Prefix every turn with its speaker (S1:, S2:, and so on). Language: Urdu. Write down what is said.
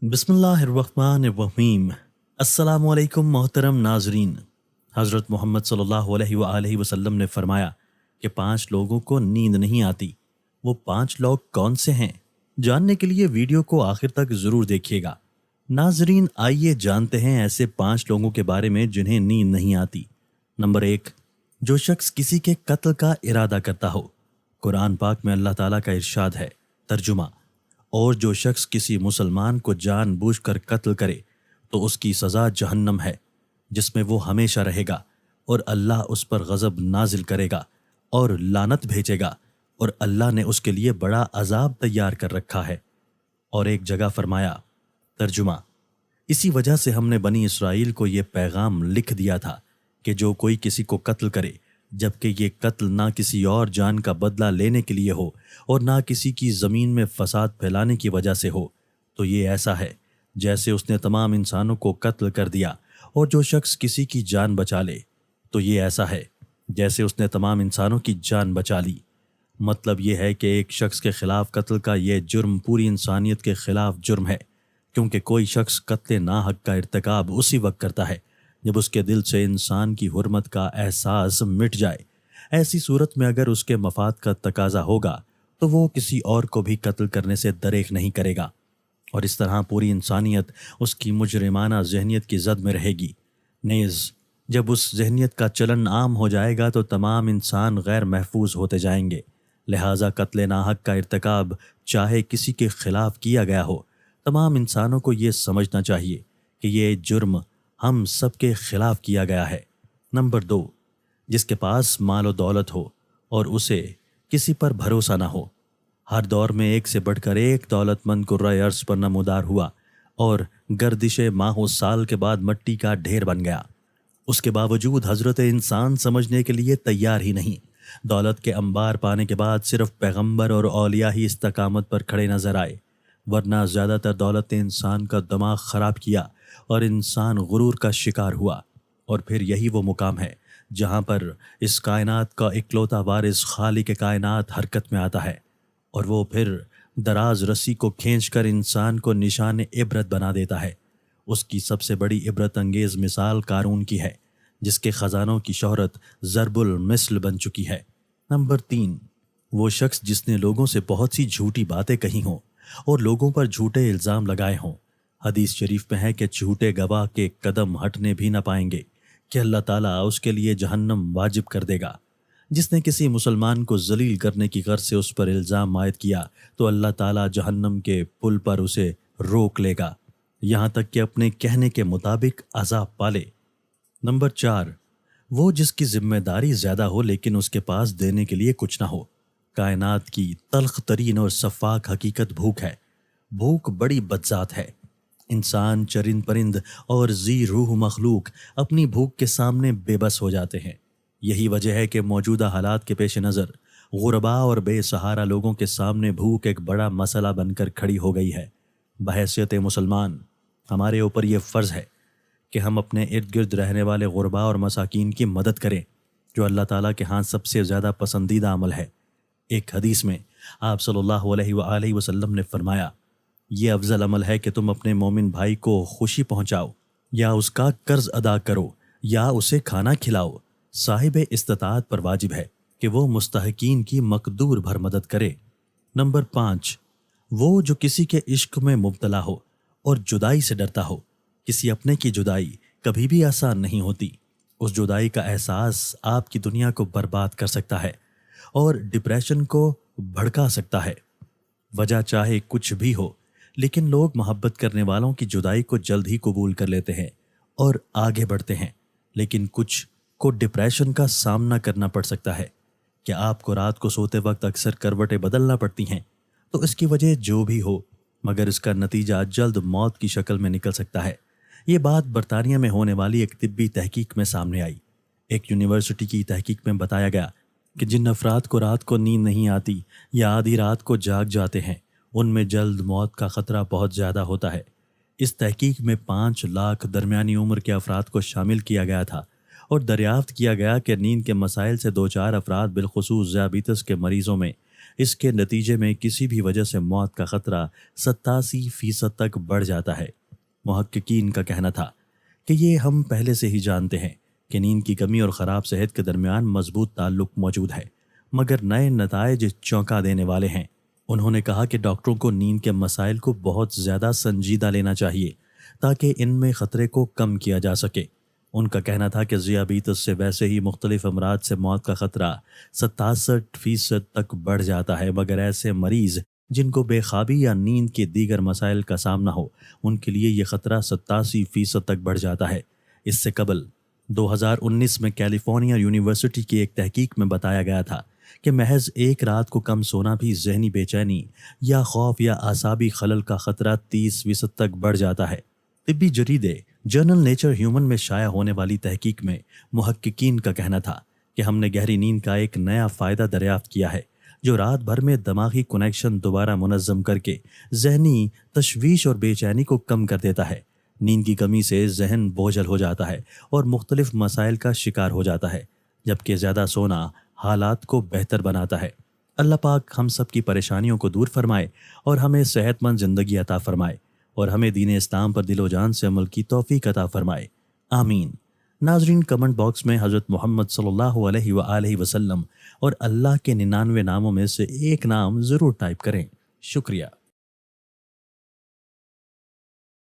S1: بسم اللہ الرحمن الرحیم۔ السلام علیکم محترم ناظرین۔ حضرت محمد صلی اللہ علیہ وآلہ وسلم نے فرمایا کہ 5 لوگوں کو نیند نہیں آتی۔ وہ 5 لوگ کون سے ہیں؟ جاننے کے لیے ویڈیو کو آخر تک ضرور دیکھیے گا۔ ناظرین، آئیے جانتے ہیں ایسے 5 لوگوں کے بارے میں جنہیں نیند نہیں آتی۔ نمبر 1، جو شخص کسی کے قتل کا ارادہ کرتا ہو۔ قرآن پاک میں اللہ تعالیٰ کا ارشاد ہے، ترجمہ: اور جو شخص کسی مسلمان کو جان بوجھ کر قتل کرے تو اس کی سزا جہنم ہے، جس میں وہ ہمیشہ رہے گا، اور اللہ اس پر غضب نازل کرے گا اور لعنت بھیجے گا، اور اللہ نے اس کے لیے بڑا عذاب تیار کر رکھا ہے۔ اور ایک جگہ فرمایا، ترجمہ: اسی وجہ سے ہم نے بنی اسرائیل کو یہ پیغام لکھ دیا تھا کہ جو کوئی کسی کو قتل کرے، جبکہ یہ قتل نہ کسی اور جان کا بدلہ لینے کے لیے ہو اور نہ کسی کی زمین میں فساد پھیلانے کی وجہ سے ہو، تو یہ ایسا ہے جیسے اس نے تمام انسانوں کو قتل کر دیا، اور جو شخص کسی کی جان بچا لے تو یہ ایسا ہے جیسے اس نے تمام انسانوں کی جان بچا لی۔ مطلب یہ ہے کہ ایک شخص کے خلاف قتل کا یہ جرم پوری انسانیت کے خلاف جرم ہے، کیونکہ کوئی شخص قتل ناحق کا ارتکاب اسی وقت کرتا ہے جب اس کے دل سے انسان کی حرمت کا احساس مٹ جائے۔ ایسی صورت میں اگر اس کے مفاد کا تقاضا ہوگا تو وہ کسی اور کو بھی قتل کرنے سے دریغ نہیں کرے گا، اور اس طرح پوری انسانیت اس کی مجرمانہ ذہنیت کی زد میں رہے گی۔ نیز جب اس ذہنیت کا چلن عام ہو جائے گا تو تمام انسان غیر محفوظ ہوتے جائیں گے۔ لہٰذا قتل ناحق کا ارتکاب چاہے کسی کے خلاف کیا گیا ہو، تمام انسانوں کو یہ سمجھنا چاہیے کہ یہ جرم ہم سب کے خلاف کیا گیا ہے۔ نمبر 2، جس کے پاس مال و دولت ہو اور اسے کسی پر بھروسہ نہ ہو۔ ہر دور میں ایک سے بڑھ کر ایک دولت مند کرۂ ارض پر نمودار ہوا اور گردش ماہ و سال کے بعد مٹی کا ڈھیر بن گیا۔ اس کے باوجود حضرت انسان سمجھنے کے لیے تیار ہی نہیں۔ دولت کے انبار پانے کے بعد صرف پیغمبر اور اولیاء ہی استقامت پر کھڑے نظر آئے، ورنہ زیادہ تر دولت نے انسان کا دماغ خراب کیا اور انسان غرور کا شکار ہوا۔ اور پھر یہی وہ مقام ہے جہاں پر اس کائنات کا اکلوتا وارث خالق کائنات حرکت میں آتا ہے، اور وہ پھر دراز رسی کو کھینچ کر انسان کو نشان عبرت بنا دیتا ہے۔ اس کی سب سے بڑی عبرت انگیز مثال قارون کی ہے، جس کے خزانوں کی شہرت ضرب المثل بن چکی ہے۔ نمبر 3، وہ شخص جس نے لوگوں سے بہت سی جھوٹی باتیں کہی ہوں اور لوگوں پر جھوٹے الزام لگائے ہوں۔ حدیث شریف میں ہے کہ جھوٹے گواہ کے قدم ہٹنے بھی نہ پائیں گے کہ اللہ تعالیٰ اس کے لیے جہنم واجب کر دے گا۔ جس نے کسی مسلمان کو ذلیل کرنے کی غرض سے اس پر الزام عائد کیا تو اللہ تعالیٰ جہنم کے پل پر اسے روک لے گا، یہاں تک کہ اپنے کہنے کے مطابق عذاب پالے۔ نمبر 4، وہ جس کی ذمہ داری زیادہ ہو لیکن اس کے پاس دینے کے لیے کچھ نہ ہو۔ کائنات کی تلخ ترین اور شفاق حقیقت بھوک ہے۔ بھوک بڑی بدذات ہے۔ انسان، چرند پرند اور ذی روح مخلوق اپنی بھوک کے سامنے بے بس ہو جاتے ہیں۔ یہی وجہ ہے کہ موجودہ حالات کے پیش نظر غرباء اور بے سہارا لوگوں کے سامنے بھوک ایک بڑا مسئلہ بن کر کھڑی ہو گئی ہے۔ بحیثیت مسلمان ہمارے اوپر یہ فرض ہے کہ ہم اپنے ارد گرد رہنے والے غرباء اور مساکین کی مدد کریں، جو اللہ تعالیٰ کے ہاں سب سے زیادہ پسندیدہ عمل ہے۔ ایک حدیث میں آپ صلی اللہ علیہ وآلہ وسلم نے فرمایا، یہ افضل عمل ہے کہ تم اپنے مومن بھائی کو خوشی پہنچاؤ، یا اس کا قرض ادا کرو، یا اسے کھانا کھلاؤ۔ صاحب استطاعت پر واجب ہے کہ وہ مستحقین کی مقدور بھر مدد کرے۔ نمبر 5، وہ جو کسی کے عشق میں مبتلا ہو اور جدائی سے ڈرتا ہو۔ کسی اپنے کی جدائی کبھی بھی آسان نہیں ہوتی۔ اس جدائی کا احساس آپ کی دنیا کو برباد کر سکتا ہے اور ڈپریشن کو بھڑکا سکتا ہے۔ وجہ چاہے کچھ بھی ہو، لیکن لوگ محبت کرنے والوں کی جدائی کو جلد ہی قبول کر لیتے ہیں اور آگے بڑھتے ہیں، لیکن کچھ کو ڈپریشن کا سامنا کرنا پڑ سکتا ہے۔ کیا آپ کو رات کو سوتے وقت اکثر کروٹیں بدلنا پڑتی ہیں؟ تو اس کی وجہ جو بھی ہو، مگر اس کا نتیجہ جلد موت کی شکل میں نکل سکتا ہے۔ یہ بات برطانیہ میں ہونے والی ایک طبی تحقیق میں سامنے آئی۔ ایک یونیورسٹی کی تحقیق میں بتایا گیا کہ جن افراد کو رات کو نیند نہیں آتی یا آدھی رات کو جاگ جاتے ہیں، ان میں جلد موت کا خطرہ بہت زیادہ ہوتا ہے۔ اس تحقیق میں 5 لاکھ درمیانی عمر کے افراد کو شامل کیا گیا تھا، اور دریافت کیا گیا کہ نیند کے مسائل سے دوچار افراد، بالخصوص ذیابیطس کے مریضوں میں اس کے نتیجے میں کسی بھی وجہ سے موت کا خطرہ 87% تک بڑھ جاتا ہے۔ محققین کا کہنا تھا کہ یہ ہم پہلے سے ہی جانتے ہیں کہ نیند کی کمی اور خراب صحت کے درمیان مضبوط تعلق موجود ہے، مگر نئے نتائج چونکا دینے والے ہیں۔ انہوں نے کہا کہ ڈاکٹروں کو نیند کے مسائل کو بہت زیادہ سنجیدہ لینا چاہیے تاکہ ان میں خطرے کو کم کیا جا سکے۔ ان کا کہنا تھا کہ ذیابیطس سے ویسے ہی مختلف امراض سے موت کا خطرہ 67% تک بڑھ جاتا ہے، مگر ایسے مریض جن کو بے خوابی یا نیند کے دیگر مسائل کا سامنا ہو، ان کے لیے یہ خطرہ 87% تک بڑھ جاتا ہے۔ اس سے قبل 2019 میں کیلیفورنیا یونیورسٹی کی ایک تحقیق میں بتایا گیا تھا کہ محض ایک رات کو کم سونا بھی ذہنی بے چینی یا خوف یا اعصابی خلل کا خطرہ 30% تک بڑھ جاتا ہے۔ طبی جریدے جرنل نیچر ہیومن میں شائع ہونے والی تحقیق میں محققین کا کہنا تھا کہ ہم نے گہری نیند کا ایک نیا فائدہ دریافت کیا ہے جو رات بھر میں دماغی کنیکشن دوبارہ منظم کر کے ذہنی تشویش اور بے چینی کو کم کر دیتا ہے۔ نیند کی کمی سے ذہن بوجھل ہو جاتا ہے اور مختلف مسائل کا شکار ہو جاتا ہے، جبکہ زیادہ سونا حالات کو بہتر بناتا ہے۔ اللہ پاک ہم سب کی پریشانیوں کو دور فرمائے اور ہمیں صحت مند زندگی عطا فرمائے اور ہمیں دین اسلام پر دل و جان سے عمل کی توفیق عطا فرمائے، آمین۔ ناظرین، کمنٹ باکس میں حضرت محمد صلی اللہ علیہ وآلہ وسلم اور اللہ کے 99 ناموں میں سے ایک نام ضرور ٹائپ کریں۔ شکریہ۔